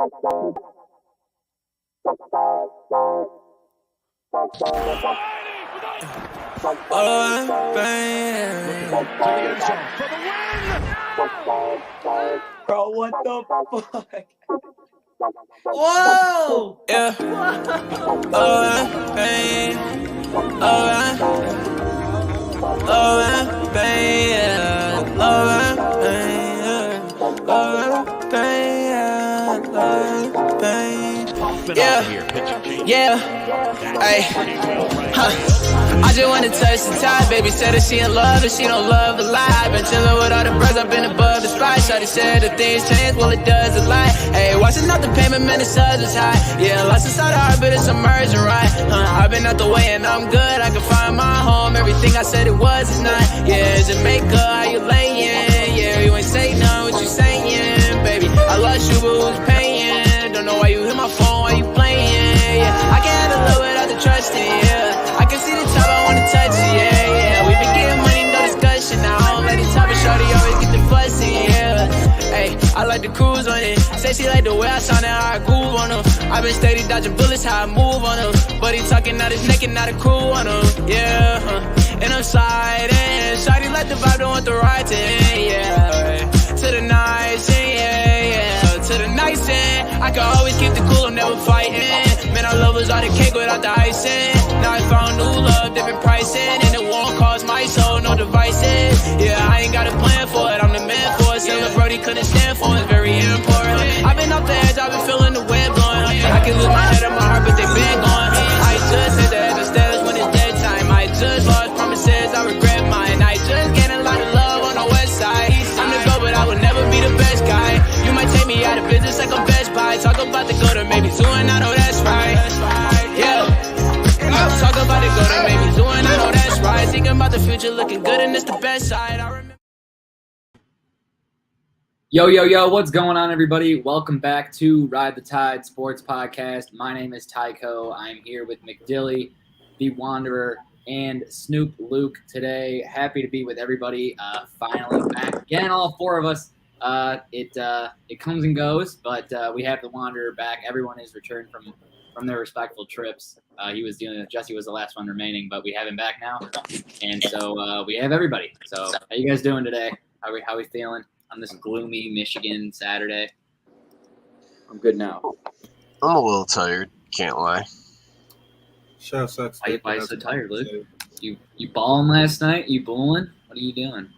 Bro, what the fuck? Whoa! Yeah. Yeah. Hey. I just wanna touch the top, baby said that she in love and she don't love a lie. I've been chillin' with all the bros, I've been above the spot. Shawty said that things change, well it does a lot. Hey, watching out the payment, man, the suds is high. Yeah, lost inside the heart, but it's emerging right. I've been out the way and I'm good, I can find my home. Everything I said it was is not. Yeah, Jamaica, how you layin'? Yeah, you ain't say none, what you saying, baby? I lost you, but who's paying? Don't know why you hit my phone, why you playing? Yeah, I can't handle it without the trusting, yeah. I can see the top, I wanna touch it, yeah. We been getting money, no discussion. Now I don't let the top of shorty always get the fussing, yeah. Hey, I like the cruise on it. Say she like the way I sound and how I groove on her. I been steady dodging bullets, how I move on her. But he talking out his neck and not a crew on her, yeah. And I'm sliding. Shawty like the vibe, don't want the ride to end, yeah. To the nice end, yeah. To the nice end. I can always keep the cool, I'm never fighting. Man, I love was all the cake without the icing. Now I found new love, different pricing. And it won't cost my soul, no devices. Yeah, I ain't got a plan for it, I'm the man for it. Silver Brody couldn't stand for it, it's very important. I've been off the edge, I've been feeling the wind blowing. I can lose my head and my heart, but they been gone. I just hit the edge of stairs when it's dead time. I just lost promises, I regret mine. I just gained a lot of love on the west side. I'm the go, but I would never be the best guy. You might take me out of business like I'm Best Buy. Talk about the good or maybe two and I know that's right. Yeah. Talk about it good or maybe two and I know that's right. Thinking about the future looking good and it's the best side. I remember. Yo, what's going on, everybody? Welcome back to Ride the Tide Sports Podcast. My name is Tycho. I'm here with McDilly, the Wanderer, and Snoop Luke today. Happy to be with everybody. Finally back again, all four of us. It comes and goes, but we have the Wanderer back. Everyone is returned from their respectful trips. Jesse was the last one remaining, but we have him back now, and so we have everybody. So how you guys doing today? How we feeling on this gloomy Michigan Saturday? I'm good now. I'm a little tired, can't lie. Show sucks. Why you so tired, Luke? You balling last night? You bowling? What are you doing?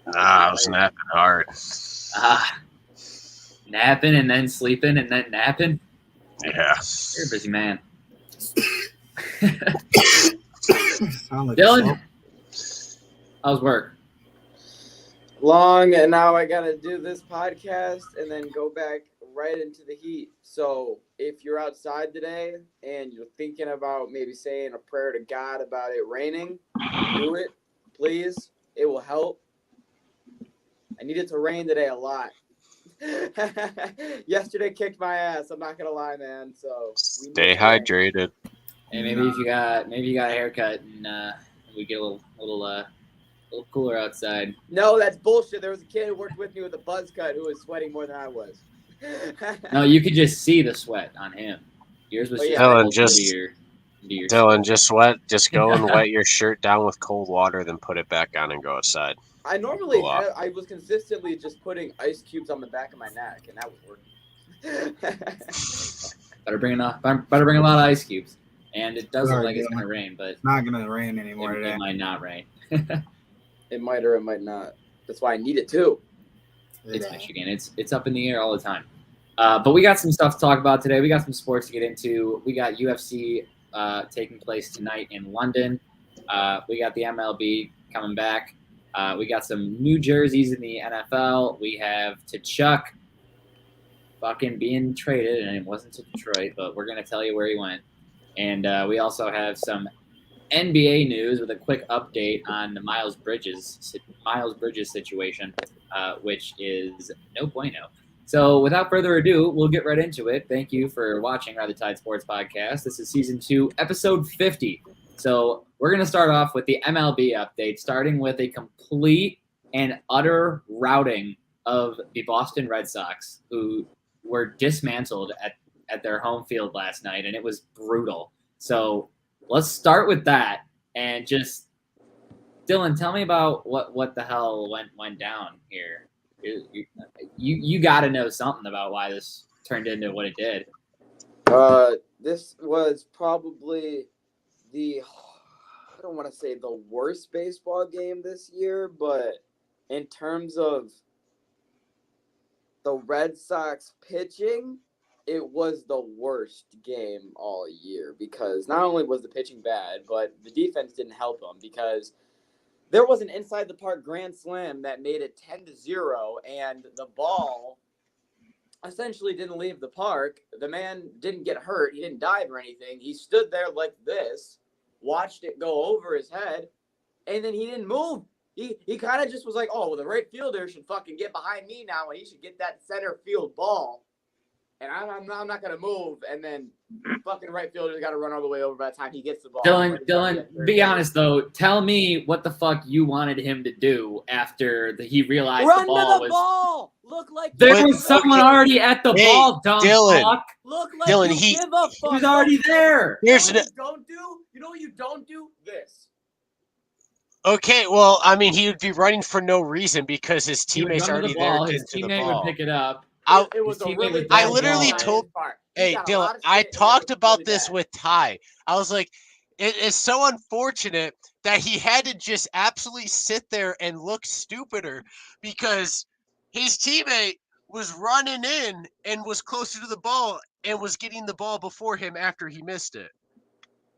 Nah, I was napping hard. Napping and then sleeping and then napping? Yeah. You're a busy man. Dylan, how's work? Long, and now I gotta do this podcast and then go back right into the heat. So if you're outside today and you're thinking about maybe saying a prayer to God about it raining, do it, please. It will help. I need it to rain today a lot. Yesterday kicked my ass. I'm not gonna lie, man. So stay hydrated. And maybe if you got a haircut and we get a little cooler outside. No, that's bullshit. There was a kid who worked with me with a buzz cut who was sweating more than I was. No, you could just see the sweat on him. Yours was Dylan, just go and wet your shirt down with cold water, then put it back on and go outside. I was consistently just putting ice cubes on the back of my neck, and that was working. Better bring a lot of ice cubes. And it doesn't look like it's gonna rain, but it's not gonna rain anymore it might not rain. It might or it might not. That's why I need it too. It's Michigan. It's up in the air all the time. But we got some stuff to talk about today. We got some sports to get into. We got UFC taking place tonight in London. We got the MLB coming back. We got some new jerseys in the NFL. We have T'Chuk fucking being traded, and it wasn't to Detroit, but we're going to tell you where he went. And we also have some NBA news with a quick update on the Miles Bridges situation, which is no bueno. So without further ado, we'll get right into it. Thank you for watching Ride the Tide Sports Podcast. This is Season 2, Episode 50. So we're going to start off with the MLB update, starting with a complete and utter routing of the Boston Red Sox, who were dismantled at their home field last night, and it was brutal. So let's start with that, and just Dylan, tell me about what the hell went down here. You got to know something about why this turned into what it did. This was probably I don't want to say the worst baseball game this year, but in terms of the Red Sox pitching, it was the worst game all year, because not only was the pitching bad, but the defense didn't help them, because there was an inside the park grand slam that made it 10-0, and the ball essentially didn't leave the park. The man didn't get hurt. He didn't dive or anything. He stood there like this, watched it go over his head, and then he didn't move. He kind of just was like, oh, well, the right fielder should fucking get behind me now, and he should get that center field ball. And I'm not going to move. And then fucking right fielder's got to run all the way over by the time he gets the ball. Dylan, be honest, though. Tell me what the fuck you wanted him to do after he realized Run the ball to the ball! Look like there was someone already at the ball, dumb Dylan. fuck. Look like Dylan, you give a fuck. He was already there. You know what you don't do? This. Okay, well, I mean, he would be running for no reason because his He would teammate's run to already the there ball. to His get to the teammate ball. would pick it up. It was a His teammate really would bad I literally ball on told- his part. Hey, He got a Dylan, lot of I shit, and it talked was about really this bad. with Ty. I was like, it is so unfortunate that he had to just absolutely sit there and look stupider because his teammate was running in and was closer to the ball and was getting the ball before him after he missed it.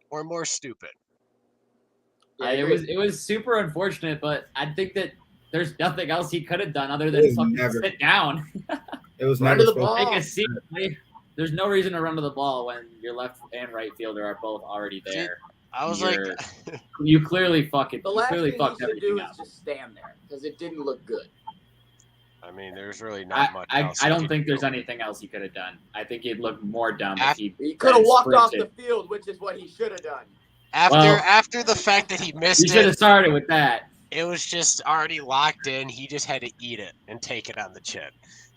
Or more stupid. Yeah, It was super unfortunate, but I think that there's nothing else he could have done other It than was fucking never- sit down. It was Run never to the supposed ball. Take a seat. There's no reason to run to the ball when your left and right fielder are both already there. I was You're- like, You clearly fucked The last thing fucked he should do everything is up. just stand there, because it didn't look good. I mean, there's really not much else. I he don't could think there's do. anything else he could have done. I think he'd look more dumb if he He could have then walked off the sprinted. field, which is what he should have done. After the fact that he You missed should have it, started with that. it was just already locked in. He just had to eat it and take it on the chin.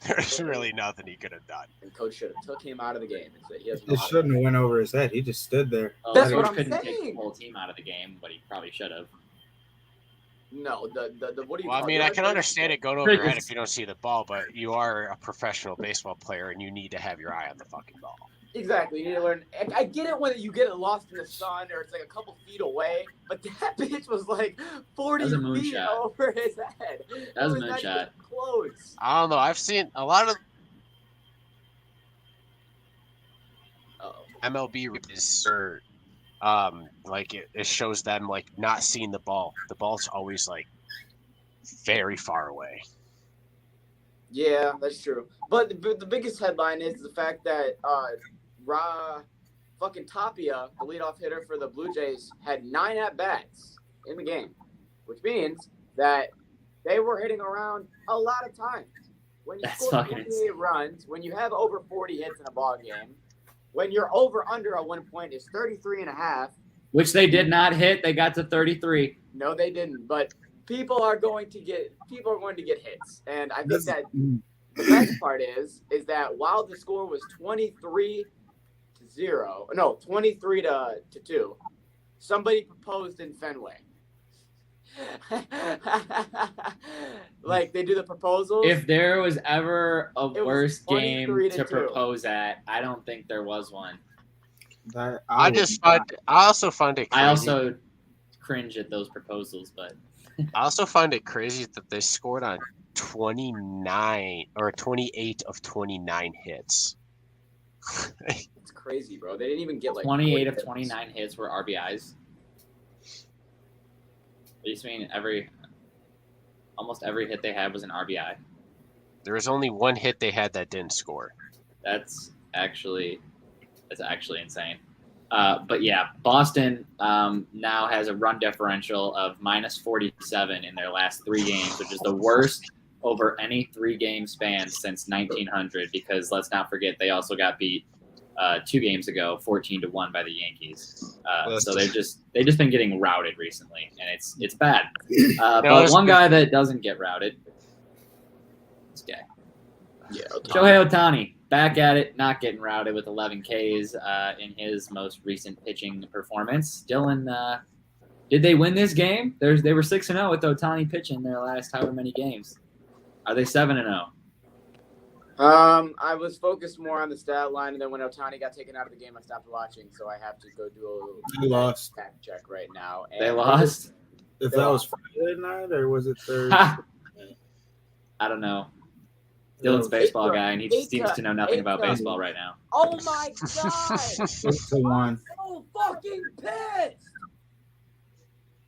There's really nothing he could have done. And coach should have took him out of the game and said he has It shouldn't have went over his head. He just stood there. Well, That's Coach what I'm couldn't take saying. the whole team out of the game, but he probably should have. No, the what do you Well, I call mean, it? I can understand it going over your head Crickets. if you don't see the ball, but you are a professional baseball player and you need to have your eye on the fucking ball. Exactly. You need to learn. I get it when you get it lost in the sun or it's like a couple feet away, but that bitch was like 40 That was a feet moonshot. over his head. That was a not even moonshot. close. I don't know. I've seen a lot of Uh-oh. MLB is like it shows them like not seeing the ball. The ball's always like very far away. Yeah, that's true. But the biggest headline is the fact that fucking Tapia, the leadoff hitter for the Blue Jays, had 9 at-bats in the game, which means that they were hitting around a lot of times. When you That's score fucking 28 runs, when you have over 40 hits in a ball game, when you're over-under at one point is 33.5. Which they did not hit. They got to 33. No, they didn't. But people are going to get hits, and I think that the best part is that while the score was 23-2, somebody proposed in Fenway. Like they do the proposals. If there was ever a was worse game 23-2. to propose at, I don't think there was one. That I also find it crazy. I also cringe at those proposals, but I also find it crazy that they scored on 28 of 29 hits. It's crazy, bro. They didn't even get like 28 of 40 hits. 29 hits were RBIs. At least mean almost every hit they had was an RBI. There was only one hit they had that didn't score. That's actually insane. But yeah, Boston now has a run differential of -47 in their last 3 games, which is the worst over any 3-game span since 1900. Because let's not forget, they also got beat 2 games ago, 14-1 by the Yankees. So they've just been getting routed recently, and it's bad. But one guy that doesn't get routed, this guy, Yeah, Shohei Ohtani. back at it, not getting routed with 11 Ks in his most recent pitching performance. Dylan, did they win this game? They were 6-0 with Ohtani pitching their last however many games. Are they 7-0? I was focused more on the stat line, and then when Ohtani got taken out of the game, I stopped watching, so I have to go do a little lost. fact check right now. And They lost? If that was Friday night or was it Thursday? I don't know. Dylan's a baseball guy, and he just seems to know nothing about 8-1. baseball right now. Oh my god! 8-1. I'm so fucking pissed.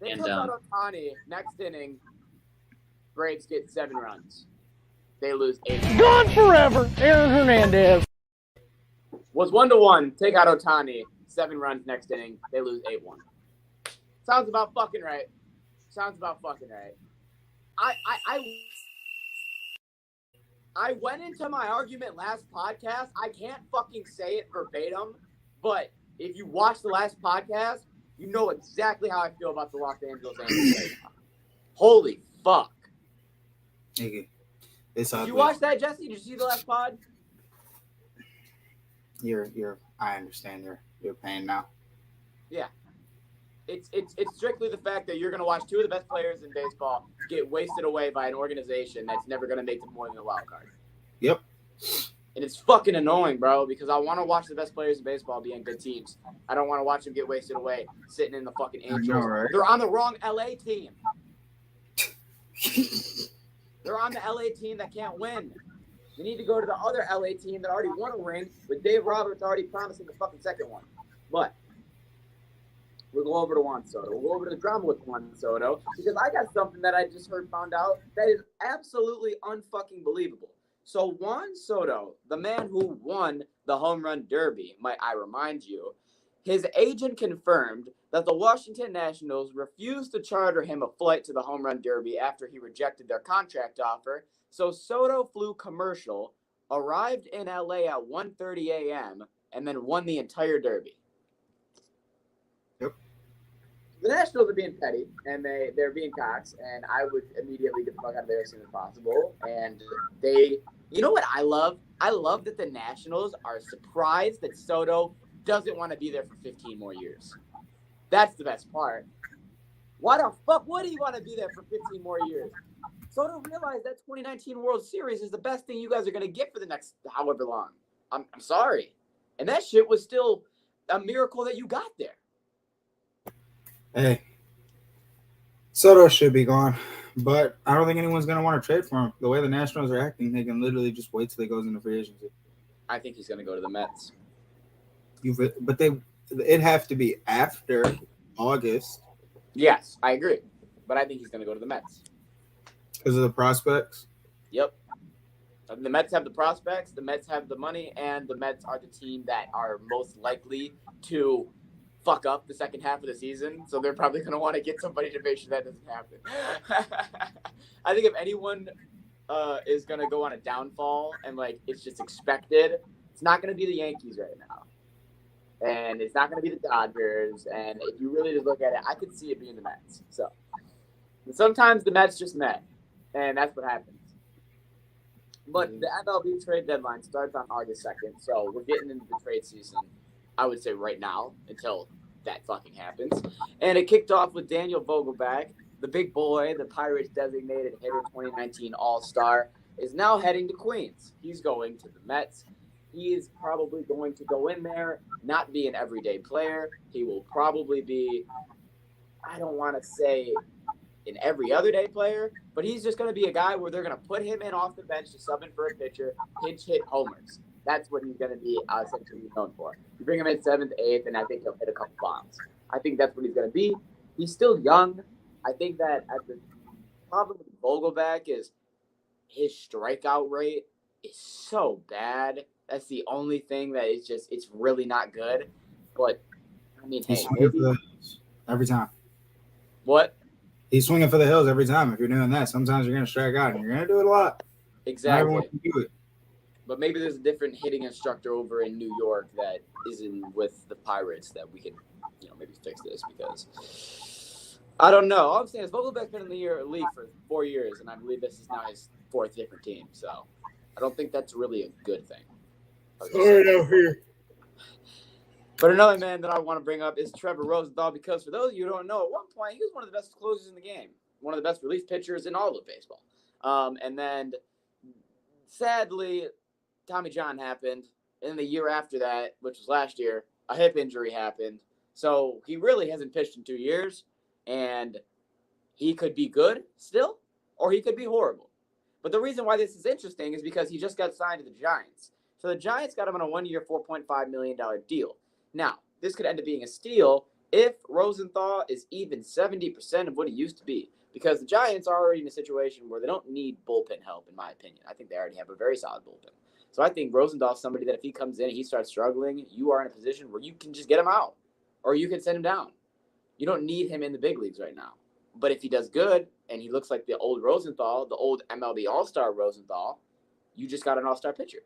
They And, took out Ohtani. Next inning, Braves get 7 runs. They lose 8. Gone forever, Aaron Hernandez. Was 1-1. Take out Ohtani. 7 runs next inning. They lose 8-1. Sounds about fucking right. Sounds about fucking right. I went into my argument last podcast. I can't fucking say it verbatim, but if you watch the last podcast, you know exactly how I feel about the Los Angeles Angels right now. Holy fuck. Did you watch that, Jesse? Did you see the last pod? I understand your pain now. Yeah. It's strictly the fact that you're going to watch 2 of the best players in baseball get wasted away by an organization that's never going to make them more than a wild card. Yep. And it's fucking annoying, bro, because I want to watch the best players in baseball be in good teams. I don't want to watch them get wasted away sitting in the fucking Angels. I know, right? They're on the wrong LA team. They're on the LA team that can't win. They need to go to the other LA team that already won a ring with Dave Roberts already promising the fucking second one. But we'll go over to Juan Soto. We'll go over to the drama with Juan Soto because I got something that I just found out that is absolutely unfucking believable. So Juan Soto, the man who won the home run derby, might I remind you, his agent confirmed that the Washington Nationals refused to charter him a flight to the home run derby after he rejected their contract offer. So Soto flew commercial, arrived in LA at 1:30 a.m., and then won the entire derby. Yep. The Nationals are being petty, and they're being cocks, and I would immediately get the fuck out of there as soon as possible. And you know what I love? I love that the Nationals are surprised that Soto doesn't want to be there for 15 more years. That's the best part. Why the fuck would he want to be there for 15 more years? Soto realized that 2019 World Series is the best thing you guys are going to get for the next however long. I'm sorry. And that shit was still a miracle that you got there. Hey, Soto should be gone, but I don't think anyone's going to want to trade for him. The way the Nationals are acting, they can literally just wait till he goes into free agency. I think he's going to go to the Mets. But it'd have to be after August. Yes, I agree. But I think he's going to go to the Mets. Because of the prospects? Yep. The Mets have the prospects, the Mets have the money, and the Mets are the team that are most likely to fuck up the second half of the season. So they're probably going to want to get somebody to make sure that doesn't happen. I think if anyone is going to go on a downfall and, like, it's just expected, it's not going to be the Yankees right now. And it's not going to be the Dodgers. And if you really just look at it, I could see it being the Mets. So sometimes the Mets just met, and that's what happens. But the MLB trade deadline starts on August 2nd, so we're getting into the trade season, I would say right now, until that fucking happens. And it kicked off with Daniel Vogelback, the big boy, the Pirates designated hitter 2019 All-Star, is now heading to Queens. He's going to the Mets. He is probably going to go in there, not be an everyday player. He will probably be, I don't want to say an every other day player, but he's just going to be a guy where they're going to put him in off the bench to sub in for a pitcher, pinch hit homers. That's what he's going to be essentially known for. You bring him in 7th, 8th, and I think he'll hit a couple bombs. I think that's what he's going to be. He's still young. I think that the problem with Vogelback is his strikeout rate is so bad. That's the only thing that it's really not good. But, I mean, He's hey, swinging for the hills every time. What? He's swinging for the hills every time. If you're doing that, sometimes you're going to strike out, and you're going to do it a lot. Exactly. Not everyone can do it. But maybe there's a different hitting instructor over in New York that isn't with the Pirates that we can, maybe fix this because I don't know. All I'm saying is Vogelback's been in the league for 4 years, and I believe this is now his 4th different team. So I don't think that's really a good thing. Sorry, out here. But another man that I want to bring up is Trevor Rosenthal, because for those of you who don't know, at one point he was one of the best closers in the game, one of the best relief pitchers in all of baseball. And then, sadly, Tommy John happened. And the year after that, which was last year, a hip injury happened. So he really hasn't pitched in 2 years. And he could be good still, or he could be horrible. But the reason why this is interesting is because he just got signed to the Giants. So the Giants got him on a 1-year, $4.5 million deal. Now, this could end up being a steal if Rosenthal is even 70% of what he used to be, because the Giants are already in a situation where they don't need bullpen help, in my opinion. I think they already have a very solid bullpen. So I think Rosenthal is somebody that if he comes in and he starts struggling, you are in a position where you can just get him out, or you can send him down. You don't need him in the big leagues right now. But if he does good and he looks like the old Rosenthal, the old MLB All-Star Rosenthal, you just got an all-star pitcher.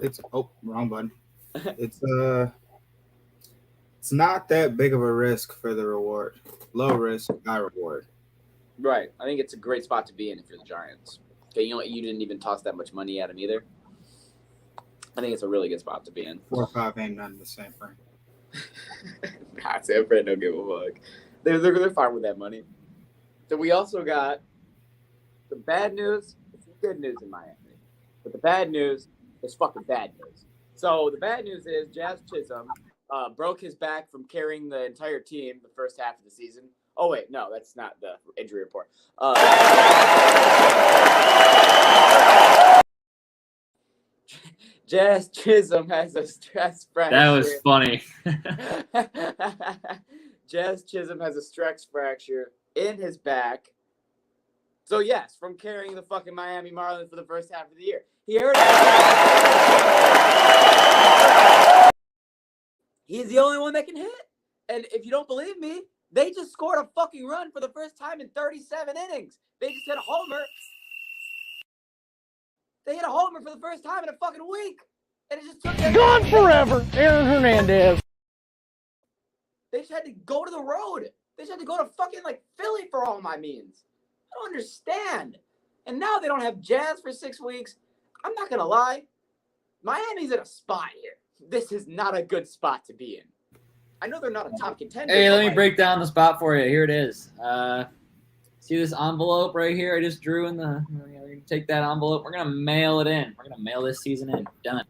It's wrong button. It's not that big of a risk for the reward. Low risk, high reward. Right. I think it's a great spot to be in if you're the Giants. Okay, you know what? You didn't even toss that much money at him either. I think it's a really good spot to be in. 4 or 5 ain't nothing the same thing. Nah, San Fran don't give a fuck. They're fine with that money. So we also got the bad news. It's good news in Miami. But the bad news is fucking bad news. So the bad news is Jazz Chisholm broke his back from carrying the entire team the first half of the season. Oh, wait, no, that's not the injury report. Jazz Chisholm has a stress fracture. That was funny. Jazz Chisholm has a stress fracture in his back. So, yes, from carrying the fucking Miami Marlins for the first half of the year. He hurt it. He's the only one that can hit. And if you don't believe me, they just scored a fucking run for the first time in 37 innings. They just hit a homer. They hit a homer for the first time in a fucking week. And it just took them. Gone forever, Aaron Hernandez. They just had to go to the road. They just had to go to fucking like Philly for all my means. I don't understand. And now they don't have Jazz for 6 weeks. I'm not going to lie. Miami's in a spot here. This is not a good spot to be in. I know they're not a top contender. Hey, let me break down the spot for you. Here it is. See this envelope right here? I just drew in the. We're gonna take that envelope. We're gonna mail it in. We're gonna mail this season in. Done.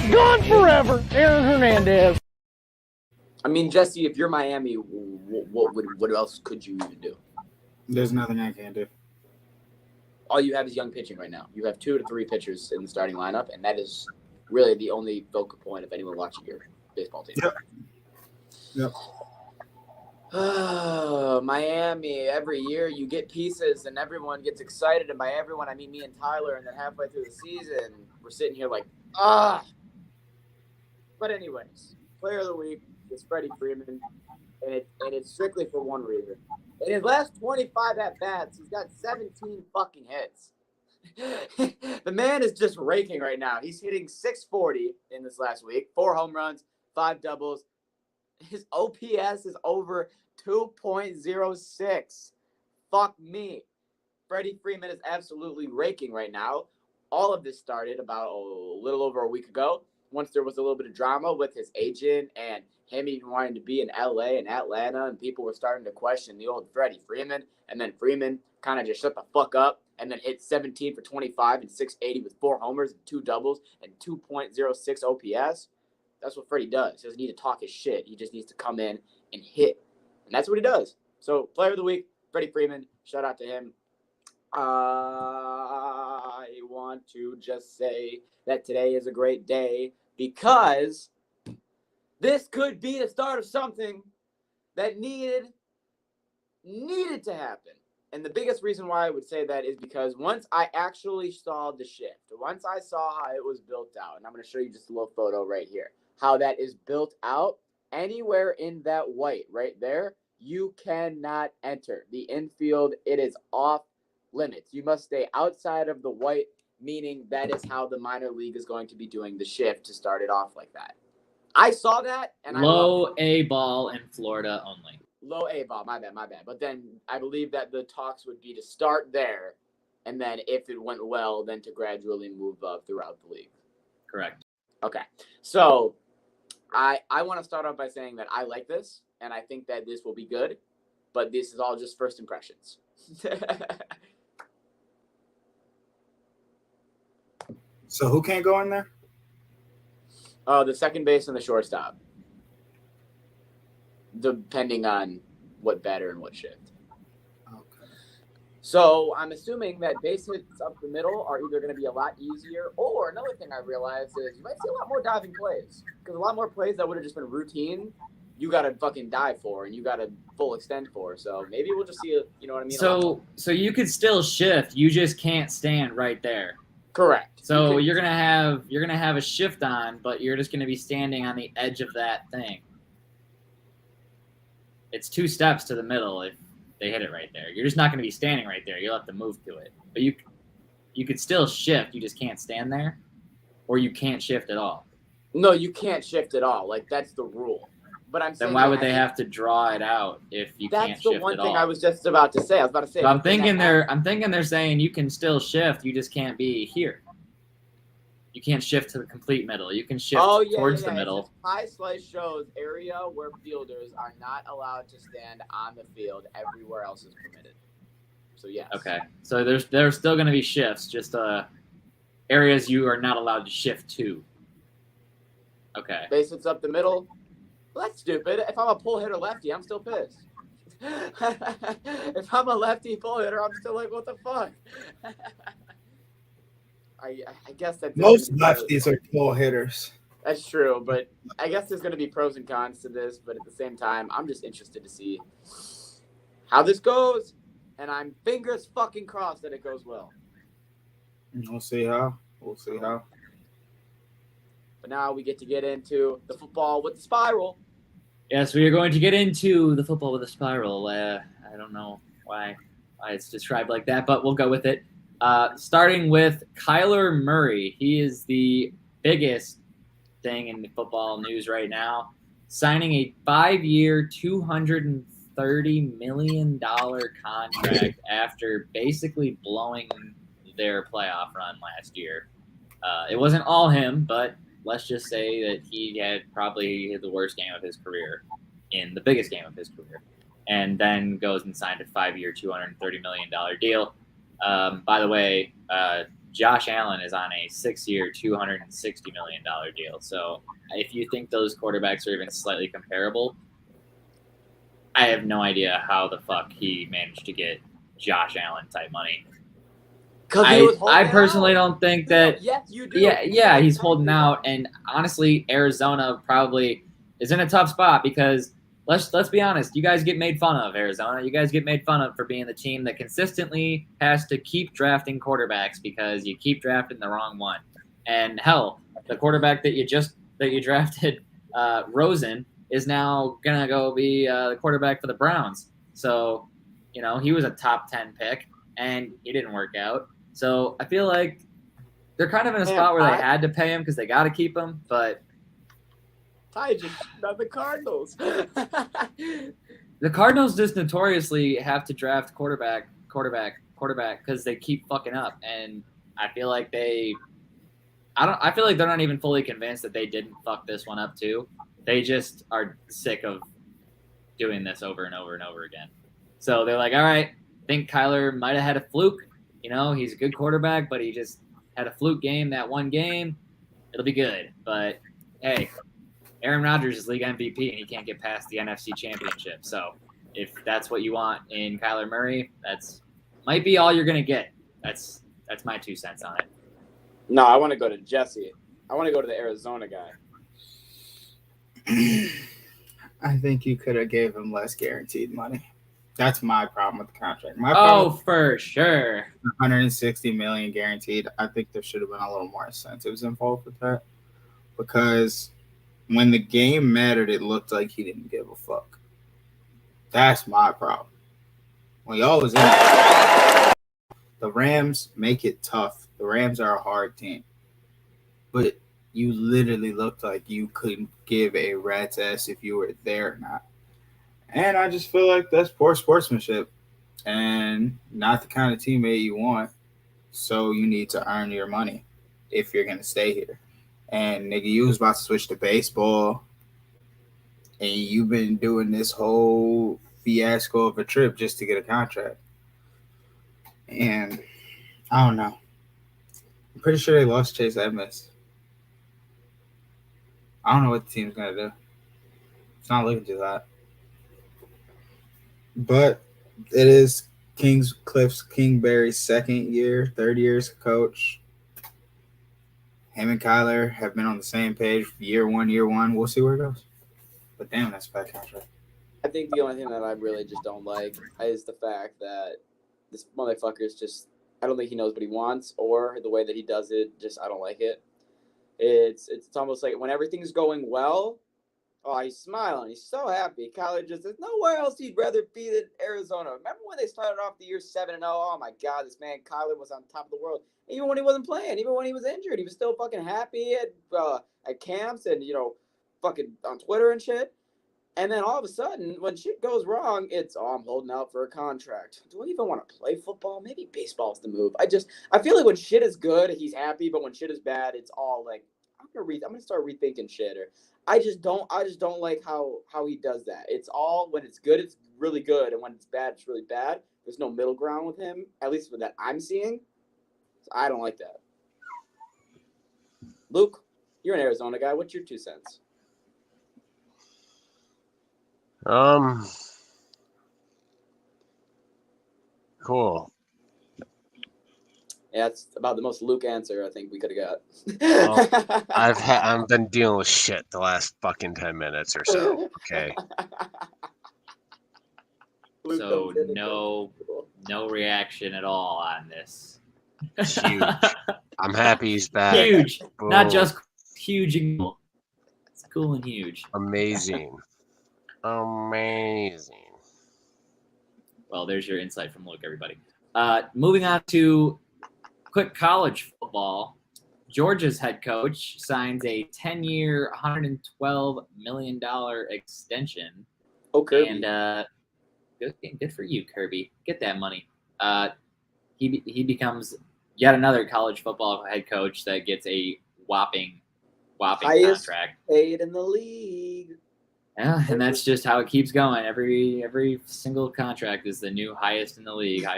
Gone forever, Aaron Hernandez. I mean, Jesse, if you're Miami, what else could you even do? There's nothing I can do. All you have is young pitching right now. You have 2 to 3 pitchers in the starting lineup, and that is really the only focal point of anyone watching your baseball team. Yep. Miami, every year you get pieces and everyone gets excited. And by everyone, I mean me and Tyler. And then halfway through the season, we're sitting here like, But anyways, player of the week is Freddie Freeman. And it's strictly for one reason. In his last 25 at-bats, he's got 17 fucking hits. The man is just raking right now. He's hitting .640 in this last week. 4 home runs, 5 doubles. His OPS is over 2.06. Fuck me. Freddie Freeman is absolutely raking right now. All of this started about a little over a week ago, once there was a little bit of drama with his agent and him even wanting to be in LA and Atlanta, and people were starting to question the old Freddie Freeman. And then Freeman kind of just shut the fuck up and then hit 17 for 25 and .680 with 4 homers and 2 doubles and 2.06 OPS. That's what Freddie does. He doesn't need to talk his shit. He just needs to come in and hit. And that's what he does. So, player of the week, Freddie Freeman. Shout out to him. I want to just say that today is a great day because this could be the start of something that needed to happen. And the biggest reason why I would say that is because once I actually saw the shift, once I saw how it was built out, and I'm going to show you just a little photo right here, how that is built out, anywhere in that white right there, you cannot enter. The infield, it is off limits. You must stay outside of the white, meaning that is how the minor league is going to be doing the shift to start it off like that. I saw that, and low A ball in Florida only. Low A ball, my bad. But then I believe that the talks would be to start there And then if it went well, then to gradually move up throughout the league. Correct. Okay. So I want to start off by saying that I like this, and I think that this will be good, but this is all just first impressions. So who can't go in there? The second base and the shortstop, depending on what batter and what shift. Okay. So I'm assuming that base hits up the middle are either going to be a lot easier, or another thing I realized is you might see a lot more diving plays, because a lot more plays that would have just been routine, you got to fucking dive for, and you got to full extend for. So maybe we'll just see it. You know what I mean? So you could still shift. You just can't stand right there. Correct. So you're gonna have a shift on, but you're just gonna be standing on the edge of that thing. It's 2 steps to the middle if they hit it right there. You're just not gonna be standing right there. You'll have to move to it. But you could still shift. You just can't stand there, or you can't shift at all. No, you can't shift at all. Like, that's the rule. But I'm saying, then why would they have to draw it out if you can't shift at all? That's the one thing I was just about to say. I was about to say. So I'm thinking they're saying you can still shift. You just can't be here. You can't shift to the complete middle. You can shift towards the middle. High slice shows area where fielders are not allowed to stand on the field. Everywhere else is permitted. So yes. Okay. So there's still going to be shifts, just areas you are not allowed to shift to. Okay. Base hits up the middle. Well, that's stupid. If I'm a pull hitter lefty, I'm still pissed. If I'm a lefty pull hitter, I'm still like, what the fuck? I guess that's most lefties are pull hitters. That's true, but I guess there's going to be pros and cons to this. But at the same time, I'm just interested to see how this goes, and I'm fingers fucking crossed that it goes well. We'll see how. But now we get into the football with the spiral. Yes, we are going to get into the football with a spiral. I don't know why it's described like that, but we'll go with it. Starting with Kyler Murray. He is the biggest thing in the football news right now, signing a 5-year, $230 million contract after basically blowing their playoff run last year. It wasn't all him, but let's just say that he had probably the worst game of his career in the biggest game of his career, and then goes and signed a 5-year, $230 million deal. By the way, Josh Allen is on a 6-year, $260 million deal. So if you think those quarterbacks are even slightly comparable, I have no idea how the fuck he managed to get Josh Allen type money. I personally don't think that. Yes, you do. Yeah, he's holding out, and honestly, Arizona probably is in a tough spot because let's be honest, you guys get made fun of, Arizona. You guys get made fun of for being the team that consistently has to keep drafting quarterbacks because you keep drafting the wrong one. And hell, the quarterback that you drafted, Rosen, is now gonna go be the quarterback for the Browns. So, he was a top 10 pick, and he didn't work out. So I feel like they're kind of in a spot where they had to pay him because they got to keep him. But Ty just not the Cardinals. The Cardinals just notoriously have to draft quarterback because they keep fucking up, and I feel like I feel like they're not even fully convinced that they didn't fuck this one up too. They just are sick of doing this over and over and over again. So they're like, all right, I think Kyler might have had a fluke. He's a good quarterback, but he just had a fluke game that one game. It'll be good. But, hey, Aaron Rodgers is league MVP, and he can't get past the NFC Championship. So if that's what you want in Kyler Murray, that's might be all you're going to get. That's my 2 cents on it. No, I want to go to Jesse. I want to go to the Arizona guy. I think you could have gave him less guaranteed money. That's my problem with the contract. For sure. $160 million guaranteed. I think there should have been a little more incentives involved with that, because when the game mattered, it looked like he didn't give a fuck. That's my problem. When y'all was in it, the Rams make it tough. The Rams are a hard team, but you literally looked like you couldn't give a rat's ass if you were there or not. And I just feel like that's poor sportsmanship and not the kind of teammate you want. So you need to earn your money if you're going to stay here. And nigga, you was about to switch to baseball, and you've been doing this whole fiasco of a trip just to get a contract. And I don't know. I'm pretty sure they lost Chase Edmonds. I don't know what the team's going to do. It's not looking too hot. But it is Cliff Kingsbury's third year as a coach. Him and Kyler have been on the same page year one. We'll see where it goes. But damn, that's a bad contract. I think the only thing that I really just don't like is the fact that this motherfucker is just, I don't think he knows what he wants, or the way that he does it, just I don't like it. It's almost like when everything's going well, oh, he's smiling. He's so happy. Kyler just says, nowhere else he'd rather be than Arizona. Remember when they started off the year 7-0? Oh, my God, this man Kyler was on top of the world. Even when he wasn't playing, even when he was injured, he was still fucking happy at camps and, fucking on Twitter and shit. And then all of a sudden, when shit goes wrong, it's, I'm holding out for a contract. Do I even want to play football? Maybe baseball's the move. I feel like when shit is good, he's happy, but when shit is bad, it's all like, I'm gonna start rethinking shit. Or I just don't like how he does that. It's all, when it's good, it's really good, and when it's bad, it's really bad. There's no middle ground with him, at least that I'm seeing. So I don't like that. Luke, you're an Arizona guy. What's your 2 cents? Cool. Yeah, that's about the most Luke answer I think we could have got. I've been dealing with shit the last fucking 10 minutes or so. Okay. So no reaction at all on this. It's huge. I'm happy he's back. Huge, Boom. not just huge and cool. It's cool and huge. Amazing. Well, there's your insight from Luke, everybody. Moving on to quick college football. Georgia's head coach signs a 10-year, $112 million extension. Oh, Kirby. And good for you, Kirby. Get that money. He becomes yet another college football head coach that gets a whopping highest contract. Paid in the league. Yeah, and that's just how it keeps going. Every single contract is the new highest in the league, and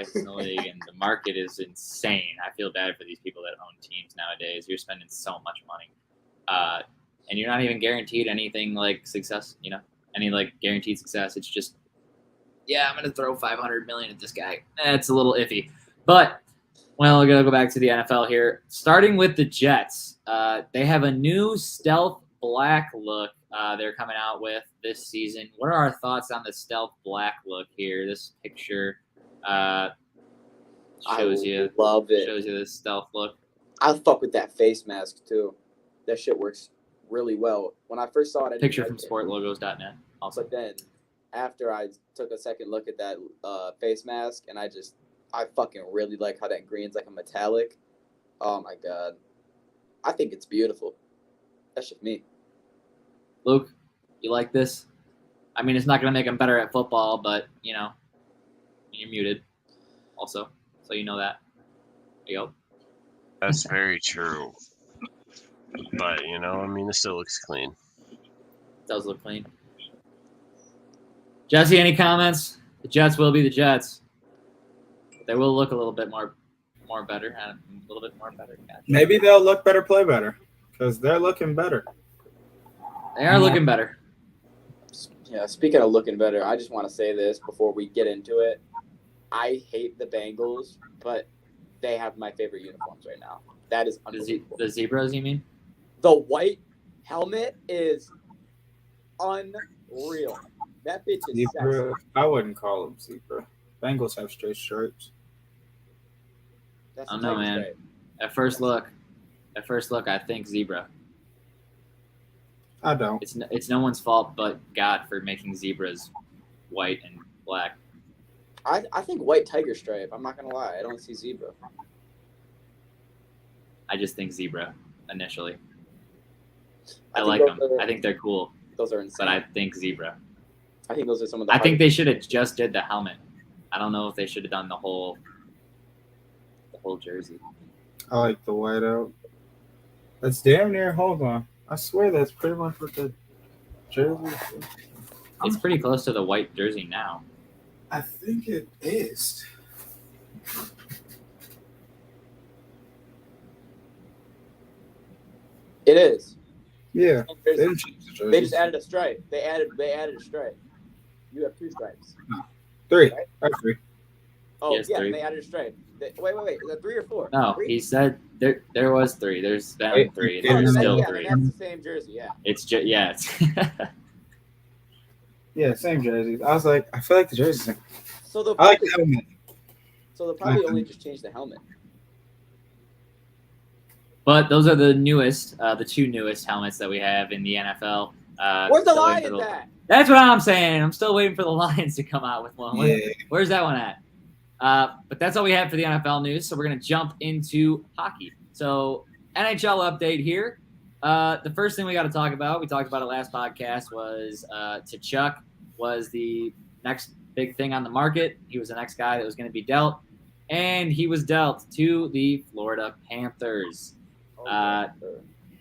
the market is insane. I feel bad for these people that own teams nowadays. You're spending so much money, and you're not even guaranteed anything like success. Any like guaranteed success. It's just, yeah, I'm gonna throw $500 million at this guy. It's a little iffy, but well, we're gonna go back to the NFL here. Starting with the Jets, they have a new stealth black look they're coming out with this season. What are our thoughts on the stealth black look here? This picture shows you the stealth look. I'll fuck with that face mask too. That shit works really well. When I first saw it, I Picture didn't from sportlogos.net. Also, but then after I took a second look at that face mask, and I fucking really like how that green's like a metallic. Oh my God, I think it's beautiful. That's just me. Luke, you like this? I mean, it's not going to make him better at football, but, you're muted also, so you know that. There you go. That's very true. But, it still looks clean. It does look clean. Jesse, any comments? The Jets will be the Jets. They will look a little bit more better. A little bit more better. Maybe they'll look better, play better, because they're looking better. They are looking better. Yeah, speaking of looking better, I just want to say this before we get into it. I hate the Bengals, but they have my favorite uniforms right now. That is unbelievable. The zebras, you mean? The white helmet is unreal. That bitch is zebra. sexy. I wouldn't call them zebra. Bengals have straight stripes. That's I don't know, man. stripe. At first look, I think zebra. I don't. It's no one's fault but God for making zebras white and black. I think white tiger stripe. I'm not gonna lie. I don't see zebra. I just think zebra initially. I like them. I think they're cool. Those are insane. But I think zebra. I think those are some of the. I think they should have just did the helmet. I don't know if they should have done the whole full jersey. I like the whiteout. That's damn near. Hold on. I swear that's pretty much what the jersey is. It's pretty close to the white jersey now. I think it is. It is. Yeah. They They didn't change the jersey. just added a stripe. They added a stripe. You have 2 stripes. 3. Right? I have 3. Oh, Yes, yeah, 3. they added a stripe. Wait. Is that 3 or 4? No, 3? he said there was 3. There's been Wait, 3. yeah, There's then still yeah, 3. then that's the same jersey, yeah. It's just It's Yeah, same jerseys. I was like, I feel like the jerseys. So they'll I like probably, the helmet. only just change the helmet. But those are the newest, the 2 newest helmets that we have in the NFL. Where's the still waiting for Lions at? That's what I'm saying. I'm still waiting for the Lions to come out with one. Yeah. Where's that one at? But that's all we have for the NFL news. So we're going to jump into hockey. So NHL update here. The first thing we got to talk about, we talked about it last podcast, was Tkachuk was the next big thing on the market. He was the next guy that was going to be dealt. And he was dealt to the Florida Panthers.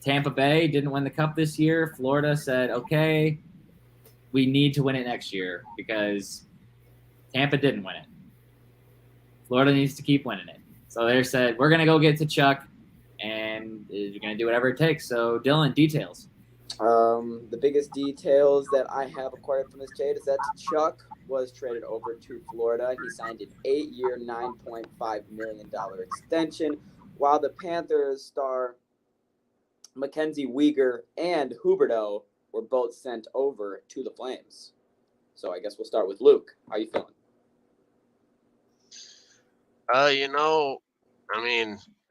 Tampa Bay didn't win the cup this year. Florida said, okay, we need to win it next year because Tampa didn't win it. Florida needs to keep winning it. So they said, we're going to go get Tkachuk, and you're going to do whatever it takes. So, Dylan, details. The biggest details that I have acquired from this trade is that Tkachuk was traded over to Florida. He signed an 8-year, $9.5 million extension, while the Panthers star Mackenzie Weegar and Huberdeau were both sent over to the Flames. So I guess we'll start with Luke. How you feeling?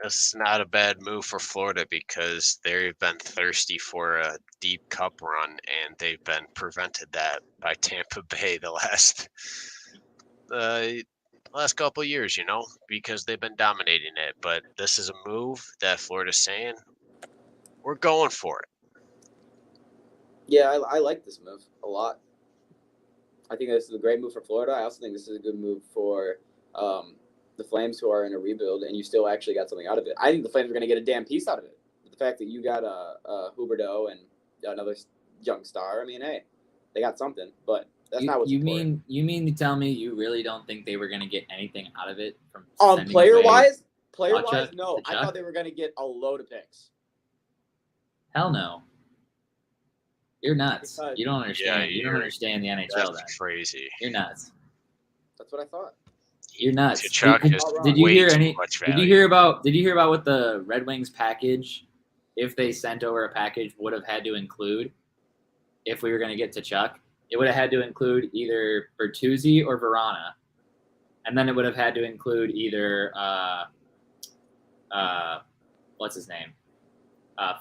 It's not a bad move for Florida because they've been thirsty for a deep cup run, and they've been prevented that by Tampa Bay the last couple of years, because they've been dominating it. But this is a move that Florida's saying, we're going for it. Yeah, I like this move a lot. I think this is a great move for Florida. I also think this is a good move for the Flames, who are in a rebuild, and you still actually got something out of it. I think the Flames are going to get a damn piece out of it. The fact that you got a Huberdeau and another young star, I mean, hey, they got something, but that's not what you mean to tell me you really don't think they were going to get anything out of it from player wise, Tkachuk, no. I thought they were going to get a load of picks. Hell no. You're nuts. Because, you don't understand. You don't understand the NHL. That's crazy. You're nuts. That's what I thought. You're nuts. Did you hear about what the Red Wings package, if they sent over a package, would have had to include if we were going to get Tkachuk? It would have had to include either Bertuzzi or Verana, and then it would have had to include either what's his name,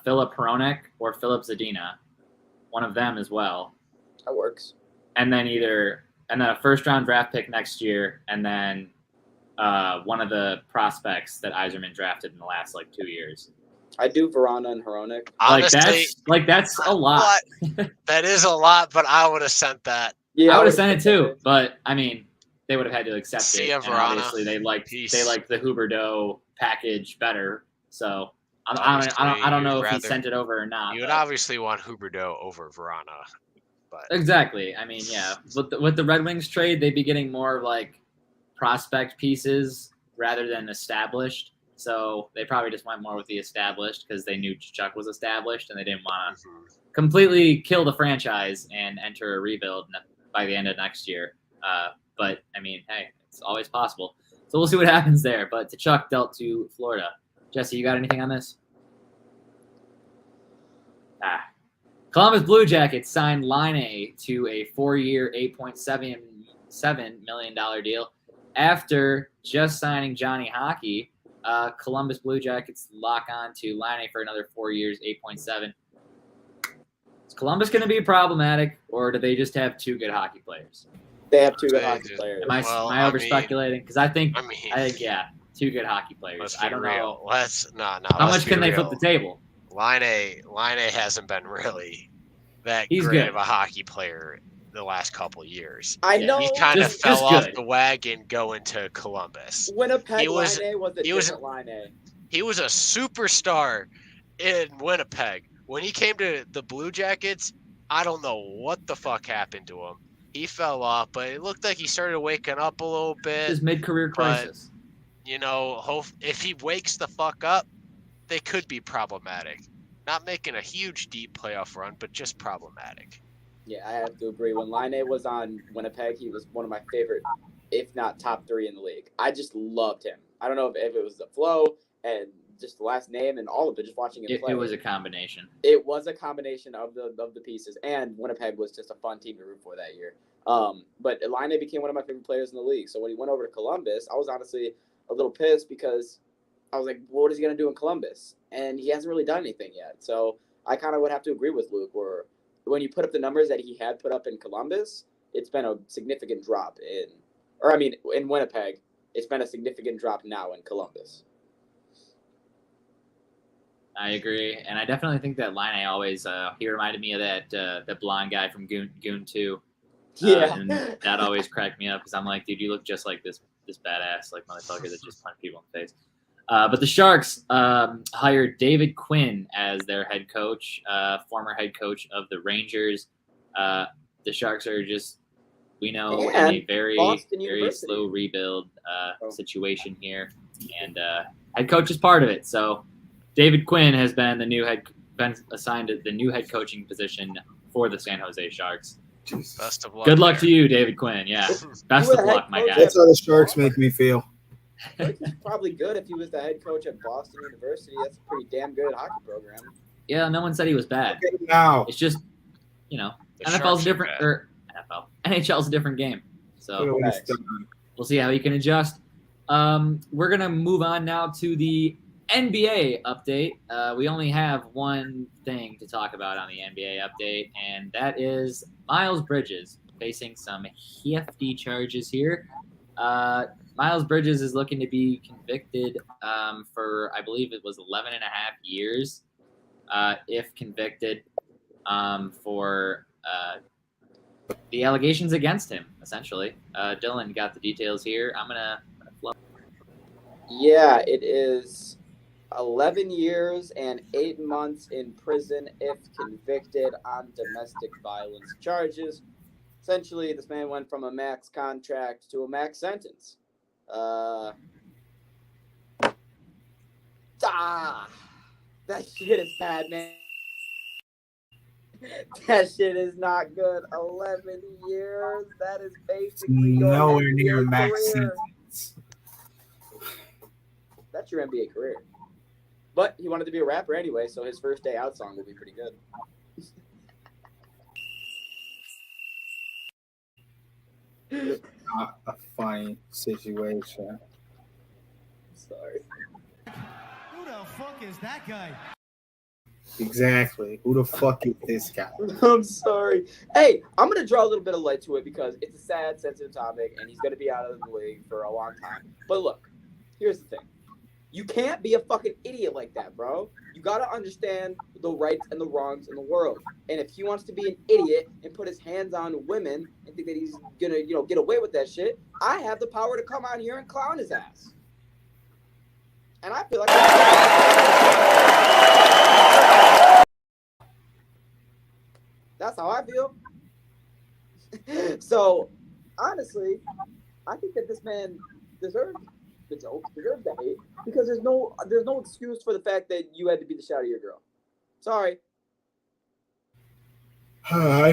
Filip Hronek or Filip Zadina, one of them as well. That works. And then a first-round draft pick next year, and then one of the prospects that Yzerman drafted in the last 2 years. I do Verana and Hronek. Honestly, that's a lot. That is a lot, but I would have sent that. Yeah, I would have sent it too. But I mean, they would have had to accept it. And Verana. Obviously, they liked the Huberdeau package better. So I don't know if he sent it over or not. You would obviously want Huberdeau over Verana. But. Exactly. I mean, yeah. With the Red Wings trade, they'd be getting more prospect pieces rather than established. So they probably just went more with the established because they knew Tkachuk was established and they didn't want to completely kill the franchise and enter a rebuild by the end of next year. But, I mean, hey, it's always possible. So we'll see what happens there. But Tkachuk dealt to Florida. Jesse, you got anything on this? Columbus Blue Jackets signed Laine to a 4-year, $8.77 million deal. After just signing Johnny Hockey, Columbus Blue Jackets lock on to Laine for another 4 years, $8.7. Is Columbus going to be problematic, or do they just have 2 good hockey players? They have 2 good hockey players. Am I over-speculating? Because I think, yeah, 2 good hockey players. I don't know. How much can they flip the table? Laine hasn't been really that He's great good. of a hockey player. the last couple of years. I know. He kind of Just fell off good. the wagon going to Columbus. Winnipeg Line was- A was a he was- different Line A. He was a superstar in Winnipeg. When he came to the Blue Jackets, I don't know what the fuck happened to him. He fell off, but it looked like he started waking up a little bit. His mid-career crisis. You know, if he wakes the fuck up, they could be problematic. Not making a huge deep playoff run, but just problematic. Yeah, I have to agree. When Line A was on Winnipeg, he was one of my favorite, if not top 3 in the league. I just loved him. I don't know if it was the flow and just the last name and all of it, just watching him play. It was a combination. It was a combination of the pieces, and Winnipeg was just a fun team to root for that year. But Line became one of my favorite players in the league. So when he went over to Columbus, I was honestly a little pissed because I was like, what is he going to do in Columbus? And he hasn't really done anything yet. So I kind of would have to agree with Luke, where when you put up the numbers that he had put up in Columbus, it's been a significant drop in Winnipeg. It's been a significant drop now in Columbus. I agree, and I definitely think that Line always he reminded me of that blonde guy from Goon 2. Yeah, and that always cracked me up because I'm like, dude, you look just like this badass like motherfucker that just punch people in the face. But the Sharks hired David Quinn as their head coach, former head coach of the Rangers. The Sharks are just, we know, in a very slow rebuild situation here, and head coach is part of it. So David Quinn has been assigned the new head coaching position for the San Jose Sharks. Best of luck. Good luck to you, David Quinn. Yeah, best of luck, my guy. That's how the Sharks make me feel. He's probably good if he was the head coach at Boston University. That's a pretty damn good hockey program. Yeah, no one said he was bad. Okay, now. It's just, The NFL's Sharks different, are or NHL's a different game. So Thanks. we'll see how he can adjust. We're gonna move on now to the NBA update. We only have one thing to talk about on the NBA update, and that is Miles Bridges facing some hefty charges here. Miles Bridges is looking to be convicted for, I believe it was 11 and a half years, if convicted, for the allegations against him, essentially. Dylan got the details here. I'm gonna flow. Yeah, it is 11 years and 8 months in prison if convicted on domestic violence charges. Essentially, this man went from a max contract to a max sentence. That shit is bad, man. That shit is not good. 11 years. That is basically your Nowhere NBA near max career. sentence. That's your NBA career. But he wanted to be a rapper anyway, so his first day out song will be pretty good. Not a funny situation. Sorry. Who the fuck is that guy? Exactly. Who the fuck is this guy? I'm sorry. Hey, I'm going to draw a little bit of light to it because it's a sad, sensitive topic, and he's going to be out of the league for a long time. But look, here's the thing. You can't be a fucking idiot like that, bro. You got to understand the rights and the wrongs in the world. And if he wants to be an idiot and put his hands on women and think that he's going to, get away with that shit, I have the power to come out here and clown his ass. And I feel like that's how I feel. So, honestly, I think that this man deserves the joke, deserves the hate, because there's no excuse for the fact that you had to beat the shit out of your girl. Sorry. I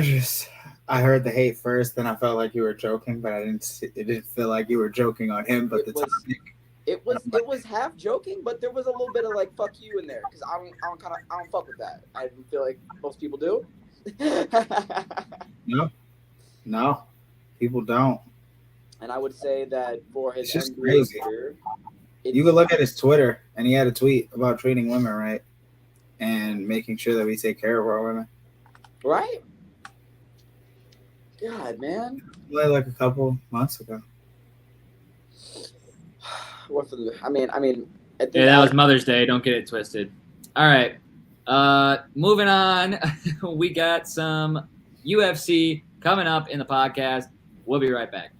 heard the hate first, then I felt like you were joking, but it didn't feel like you were joking on him. But It was half joking, but there was a little bit of like fuck you in there because I don't fuck with that. I feel like most people do. No, people don't. And I would say that for his It's just NBA crazy. career, You could look at his Twitter, and he had a tweet about treating women right and making sure that we take care of our women. right? God, man. Like a couple months ago. I mean, I think Yeah, that was Mother's Day. Don't get it twisted. All right. Moving on. We got some UFC coming up in the podcast. We'll be right back.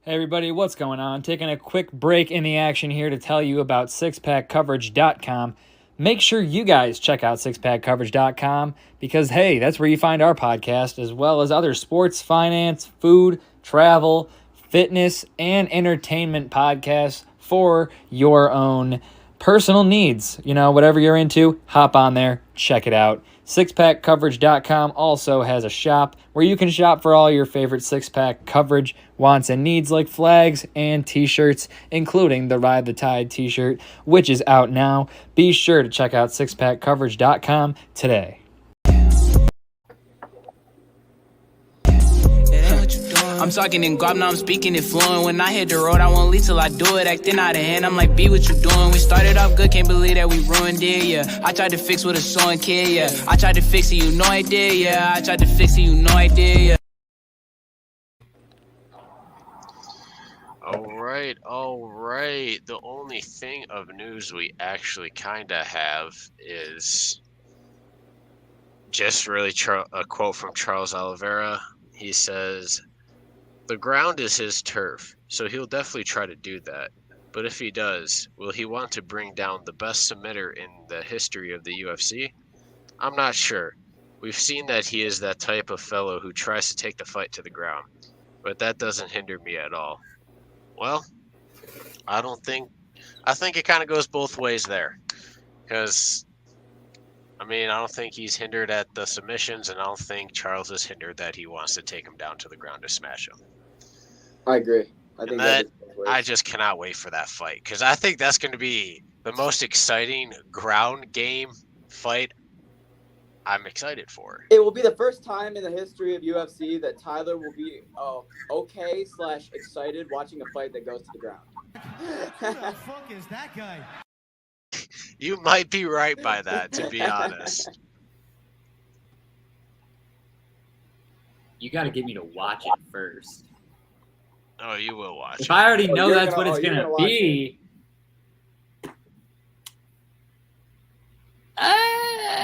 Hey everybody, what's going on? Taking a quick break in the action here to tell you about sixpackcoverage.com. Make sure you guys check out sixpackcoverage.com because, hey, that's where you find our podcast as well as other sports, finance, food, travel, fitness, and entertainment podcasts for your own personal needs. You know, whatever you're into, hop on there, check it out. Sixpackcoverage.com also has a shop where you can shop for all your favorite six-pack coverage wants and needs like flags and t-shirts, including the Ride the Tide t-shirt, which is out now. Be sure to check out sixpackcoverage.com today. I'm talking in guap, now I'm speaking it fluent. When I hit the road, I won't leave till I do it. Acting out of hand, I'm like, be what you doing. We started off good, can't believe that we ruined it, yeah. I tried to fix with a sewing kid, yeah. I tried to fix it, you know I did, yeah. I tried to fix it, you know I did, yeah. All right. The only thing of news we actually kind of have is just really a quote from Charles Oliveira. He says, "The ground is his turf, so he'll definitely try to do that. But if he does, will he want to bring down the best submitter in the history of the UFC? I'm not sure. We've seen that he is that type of fellow who tries to take the fight to the ground, but that doesn't hinder me at all." Well, I think it kind of goes both ways there. Because, I don't think he's hindered at the submissions, and I don't think Charles is hindered that he wants to take him down to the ground to smash him. I agree. I just cannot wait for that fight, because I think that's going to be the most exciting ground game fight I'm excited for. It will be the first time in the history of UFC that Tyler will be okay/excited watching a fight that goes to the ground. Who the fuck is that guy? You might be right by that, to be honest. You got to get me to watch it first. Oh, you will watch If it. I already know that's what it's going to be.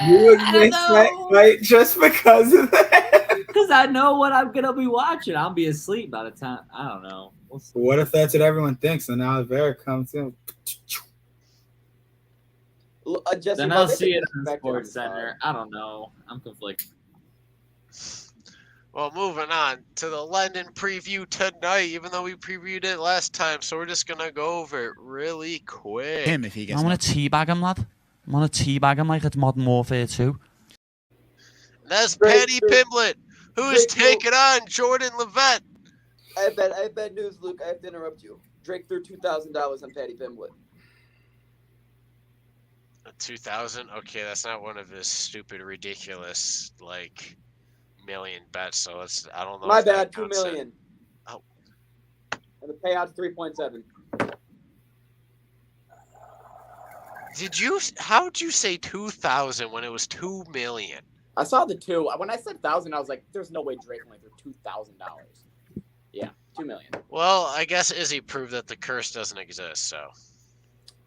You would miss that fight just because of that. Because I know what I'm going to be watching. I'll be asleep by the time. I don't know. We'll see. What if that's what everyone thinks? And now Oliveira comes in. Then I'll see it on the Sports Center. I don't know. I'm conflicted. Well, moving on to the London preview tonight, even though we previewed it last time, so we're just going to go over it really quick. I want to teabag him, lad. I want to teabag him like it's Modern Warfare 2. That's Paddy Pimblett, who is taking on Jordan Levitt. I bet news, Luke. I have to interrupt you. Drake threw $2,000 on Paddy Pimblett. 2,000? Okay, that's not one of his stupid, ridiculous, million bets. So I don't know. My bad. 2 million. Oh. And the payout's 3.7. How'd you say 2,000 when it was 2 million? I saw the 2. When I said 1,000, I was like, there's no way Drake only threw $2,000. Yeah, 2 million. Well, I guess Izzy proved that the curse doesn't exist, so.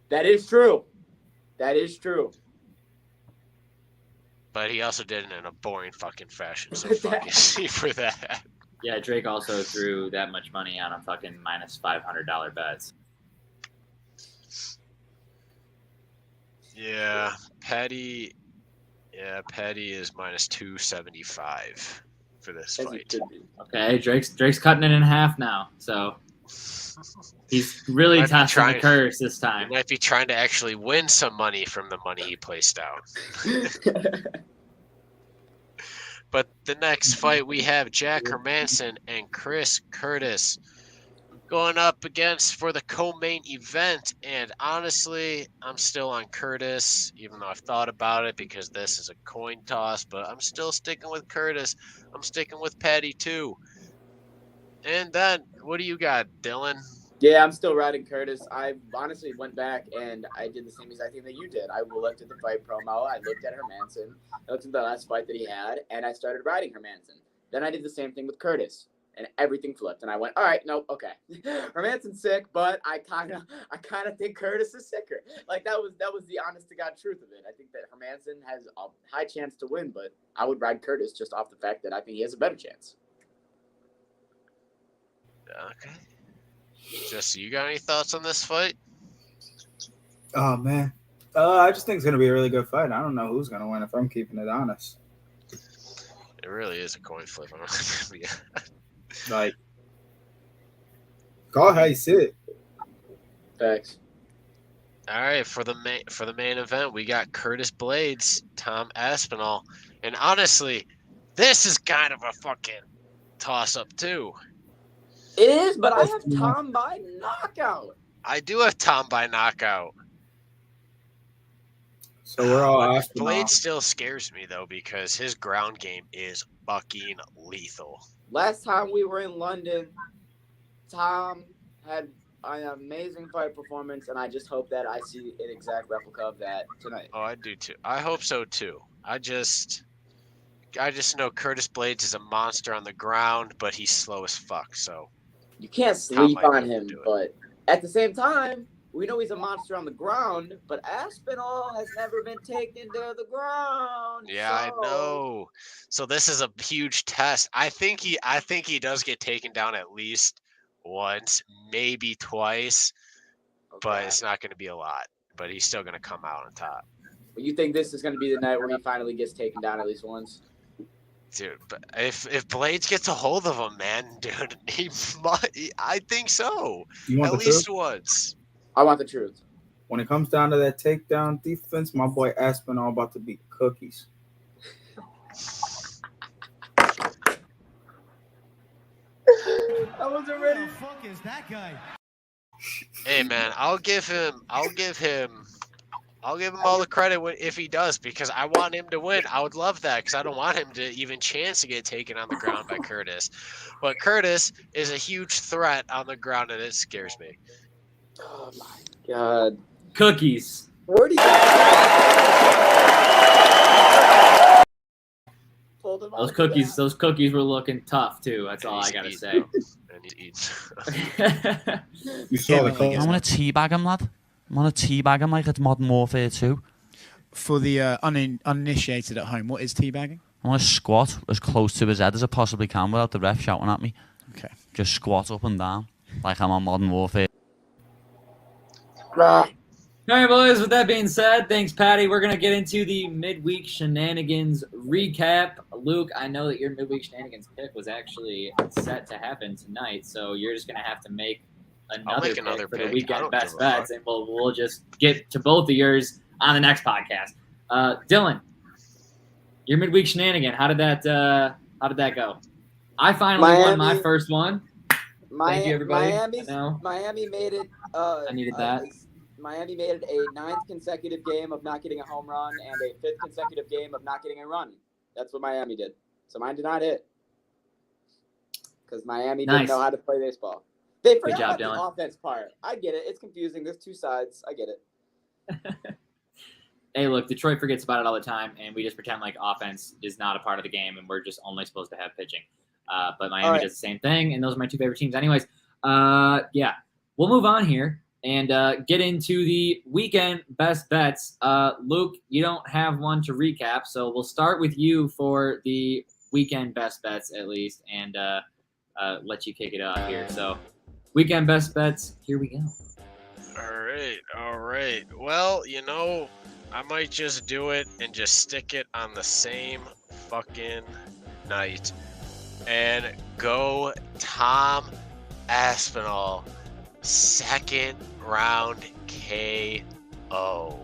That is true. That is true. But he also did it in a boring fucking fashion, so fuck you for that. Yeah, Drake also threw that much money on a fucking minus $500 bets. Yeah, Paddy is minus 275 for this fight. Okay, Drake's cutting it in half now, so he's really testing the curse this time. He might be trying to actually win some money from the money he placed down. But the next fight we have Jack Hermansson and Chris Curtis going up against for the co-main event, and honestly, I'm still on Curtis, even though I've thought about it because this is a coin toss, but I'm still sticking with Curtis. I'm sticking with Paddy too. And then, what do you got, Dylan? Yeah, I'm still riding Curtis. I honestly went back and I did the same exact thing that you did. I looked at the fight promo, I looked at Hermansson, I looked at the last fight that he had, and I started riding Hermansson. Then I did the same thing with Curtis. And everything flipped, and I went, all right, nope, okay. Hermansson's sick, but I kind of think Curtis is sicker. That was the honest to God truth of it. I think that Hermansson has a high chance to win, but I would ride Curtis just off the fact that I think he has a better chance. Okay. Jesse, you got any thoughts on this fight? Oh man, I just think it's gonna be a really good fight. I don't know who's gonna win if I'm keeping it honest. It really is a coin flip. Like, call it how you see it. Facts. All right, for the main event, we got Curtis Blades, Tom Aspinall, and honestly, this is kind of a fucking toss-up too. It is, but I have Tom by knockout. I do have Tom by knockout. So we're all Aspinall. Blade still scares me though because his ground game is fucking lethal. Last time we were in London, Tom had an amazing fight performance, and I just hope that I see an exact replica of that tonight. Oh, I do too. I hope so too. I just know Curtis Blades is a monster on the ground, but he's slow as fuck. So You can't sleep on him, but at the same time, we know he's a monster on the ground, but Aspinall has never been taken to the ground. Yeah, I know. So this is a huge test. I think he does get taken down at least once, maybe twice, but it's not going to be a lot. But he's still going to come out on top. You think this is going to be the night where he finally gets taken down at least once? Dude, but if Blades gets a hold of him, man, dude, he might. I think so. You want at the least truth? once. I want the truth. When it comes down to that takedown defense, my boy Aspinall about to beat cookies. I wasn't ready. Who the fuck is that guy? Hey, man, I'll give him all the credit if he does, because I want him to win. I would love that because I don't want him to even chance to get taken on the ground by Curtis. But Curtis is a huge threat on the ground, and it scares me. Oh my god. Cookies. Where do you Those cookies were looking tough too. That's all I gotta say. You saw the cookies. I want to teabag him, lad. I want to teabag him like it's Modern Warfare 2. For the uninitiated at home, what is teabagging? I want to squat as close to his head as I possibly can without the ref shouting at me. Okay. Just squat up and down like I'm on Modern Warfare. Ah. All right, boys, with that being said, thanks, Patty. We're going to get into the midweek shenanigans recap. Luke, I know that your midweek shenanigans pick was actually set to happen tonight, so you're just going to have to make another pick for the weekend best bets, and we'll just get to both of yours on the next podcast. Dylan, your midweek shenanigan, how did that go? I finally won my first one. Thank you, everybody. Miami made it. I needed that. Miami made it a 9th consecutive game of not getting a home run and a 5th consecutive game of not getting a run. That's what Miami did. So mine did not hit because Miami didn't know how to play baseball. They forgot about the offense part. I get it. It's confusing. There's two sides. I get it. Hey, look, Detroit forgets about it all the time, and we just pretend like offense is not a part of the game, and we're just only supposed to have pitching. But Miami does the same thing, and those are my two favorite teams. Anyways, yeah, we'll move on here and get into the weekend best bets. Luke, you don't have one to recap, so we'll start with you for the weekend best bets at least, and let you kick it off here. So, weekend best bets, here we go. All right. Well, I might just do it and just stick it on the same fucking night and go Tom Aspinall, 2nd round KO.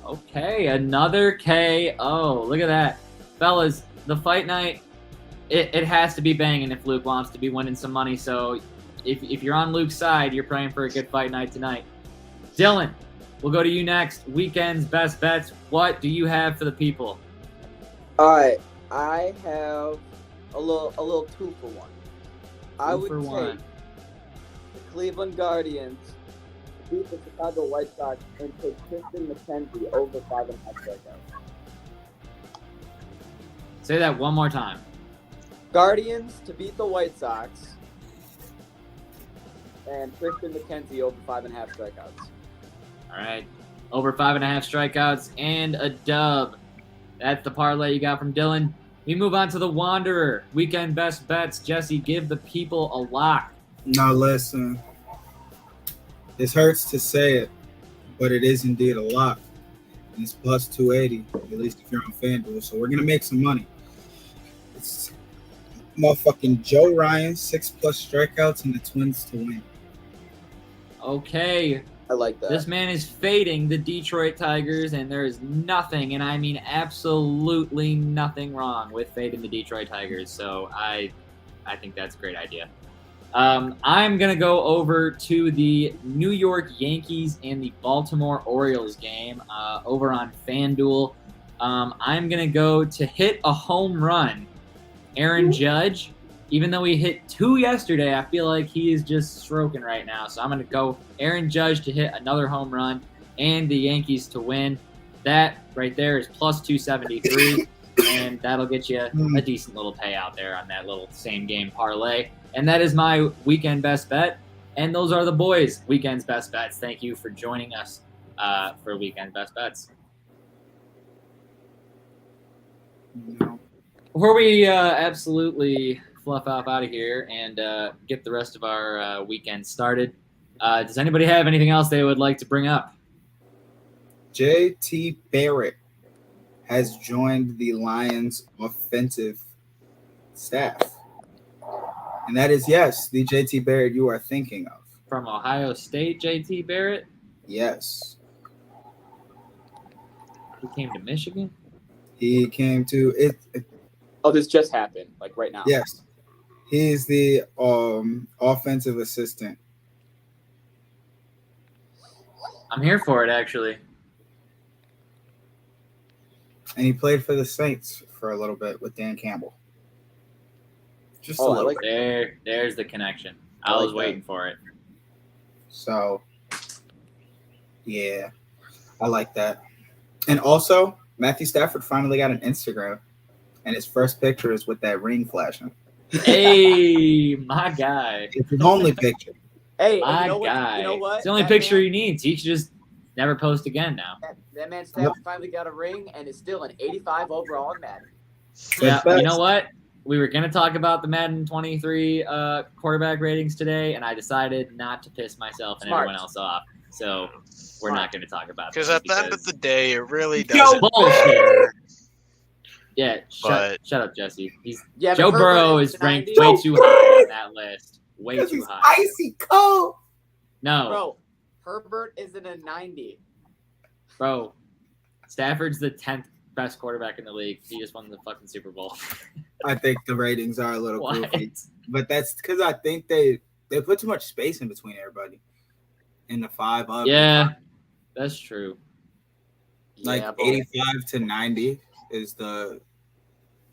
Okay, another KO. Look at that. Fellas, the fight night, it has to be banging if Luke wants to be winning some money. So if you're on Luke's side, you're praying for a good fight night tonight. Dylan, we'll go to you next. Weekend's best bets. What do you have for the people? All right, I have a little 2-for-1. I would take the Cleveland Guardians to beat the Chicago White Sox and take Tristan McKenzie over 5.5 strikeouts. Say that one more time. Guardians to beat the White Sox and Tristan McKenzie over 5.5 strikeouts. All right. Over 5.5 strikeouts and a dub. That's the parlay you got from Dylan. We move on to the Wanderer. Weekend best bets. Jesse, give the people a lock. Now listen, this hurts to say it, but it is indeed a lot. And it's plus 280, at least if you're on FanDuel. So we're going to make some money. It's motherfucking Joe Ryan, 6+ strikeouts, and the Twins to win. Okay. I like that. This man is fading the Detroit Tigers, and there is nothing, and I mean absolutely nothing wrong with fading the Detroit Tigers. So I think that's a great idea. I'm going to go over to the New York Yankees and the Baltimore Orioles game over on FanDuel. I'm going to go to hit a home run. Aaron Judge, even though he hit 2 yesterday, I feel like he is just stroking right now. So I'm going to go Aaron Judge to hit another home run and the Yankees to win. That right there is plus 273, and that'll get you a decent little payout there on that little same game parlay. And that is my weekend best bet. And those are the boys' weekend's best bets. Thank you for joining us for weekend best bets. Before we absolutely fluff off out of here and get the rest of our weekend started, does anybody have anything else they would like to bring up? JT Barrett has joined the Lions offensive staff. And that is, yes, the JT Barrett you are thinking of. From Ohio State, JT Barrett? Yes. He came to Michigan? He came to it. Oh, this just happened, like right now. Yes. He's the offensive assistant. I'm here for it, actually. And he played for the Saints for a little bit with Dan Campbell. Just a little bit. There's the connection. I was waiting for it. So, yeah, I like that. And also, Matthew Stafford finally got an Instagram, and his first picture is with that ring flashing. Hey, my guy. It's his only picture. Hey, my guy. You know what? It's the only picture he needs. He should just never post again now. That man Stafford finally got a ring and is still an 85 overall in Madden. Yeah, you know what? We were going to talk about the Madden 23 quarterback ratings today, and I decided not to piss myself and everyone else off. So we're not going to talk about it. Because at the end of the day, it really doesn't. Bullshit. Yeah, shut up, Jesse. Joe Burrow is ranked way too high on that list. Way too high. Icy cold. No. Bro, Herbert is in a 90. Bro, Stafford's the 10th best quarterback in the league. He just won the fucking Super Bowl. I think the ratings are a little goofy. But that's because I think they put too much space in between everybody. In the 5 up. Yeah, that's true. Like 85 to 90 is the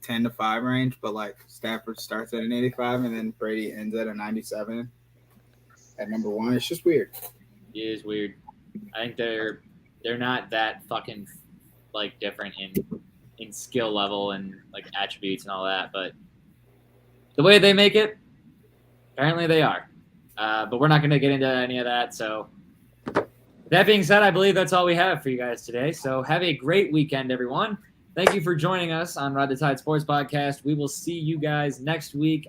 10 to 5 range, but like Stafford starts at an 85 and then Brady ends at a 97 at number 1. It's just weird. It is weird. I think they're not that fucking like different in skill level and like attributes and all that, but the way they make it, apparently they are. But we're not going to get into any of that. So that being said, I believe that's all we have for you guys today. So have a great weekend, everyone. Thank you for joining us on Ride the Tide Sports Podcast. We will see you guys next week.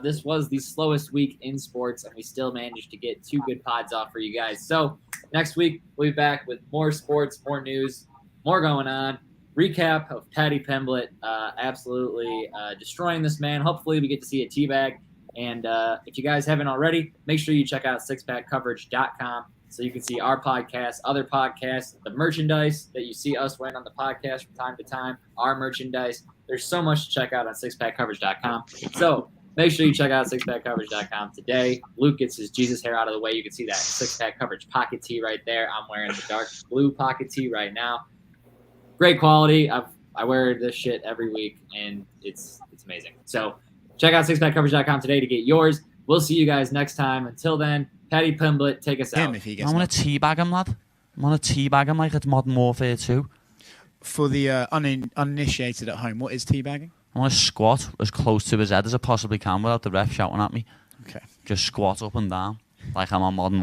This was the slowest week in sports, and we still managed to get 2 good pods off for you guys. So next week, we'll be back with more sports, more news, more going on. Recap of Patty Pimblett absolutely destroying this man. Hopefully we get to see a teabag. And if you guys haven't already, make sure you check out sixpackcoverage.com so you can see our podcast, other podcasts, the merchandise that you see us wearing on the podcast from time to time, our merchandise. There's so much to check out on sixpackcoverage.com. So make sure you check out sixpackcoverage.com today. Luke gets his Jesus hair out of the way. You can see that six-pack coverage pocket tee right there. I'm wearing the dark blue pocket tee right now. Great quality. I wear this shit every week, and it's amazing. So check out sixpackcoverage.com today to get yours. We'll see you guys next time. Until then, Patty Pimblett, take us out. I want to teabag him, lad. I want to teabag him like it's Modern Warfare 2. For the uninitiated at home, what is teabagging? I want to squat as close to his head as I possibly can without the ref shouting at me. Okay. Just squat up and down like I'm on Modern Warfare.